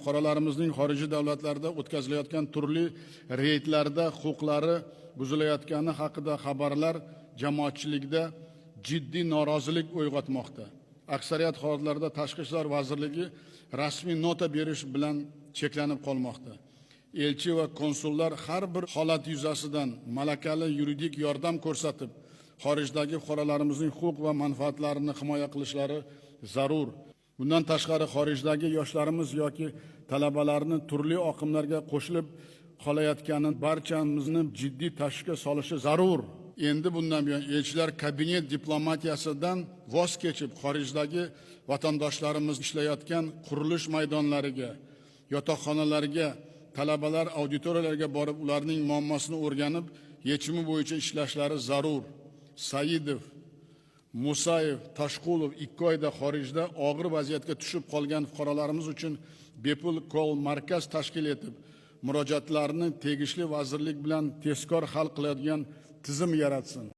fuqarolarimizning xorijiy davlatlarda o'tkazilayotgan turli reydlarda huquqlari buzilayotgani haqida xabarlar jamoatchilikda jiddiy norozilik uyg'otmoqda. Aksariyat holatlarda Tashqi ishlar vazirligi rasmiy nota berish bilan cheklanib qolmoqda. Elchi va konsullar har bir holat yuzasidan malakali yuridik yordam ko'rsatib, xorijdagi fuqarolarimizning huquq va manfaatlarini himoya qilishlari zarur. Bundan tashqari xorijdagi yoshlarimiz yoki talabalarni turli oqimlarga qo'shilib qolayotgani barchamizni jiddiy tashvishga solishi zarur. Endi bundan buyon elchilar kabinet diplomatiyasidan voz kechib, xorijdagi vatandoshlarimiz ishlayotgan qurilish maydonlariga, yotoqxonalarga, talabalar auditoriyalarga borib, ularning muammosini o'rganib, yechimi bo'yicha ishlashlari zarur. Saidov, Musayev, Tashqulov 2 oyda xorijda og'ir vaziyatga tushib qolgan fuqarolarimiz uchun bepul kol markaz tashkil etib, murojaatlarni tegishli vazirlik bilan tezkor hal qiladigan tizim yaratsin.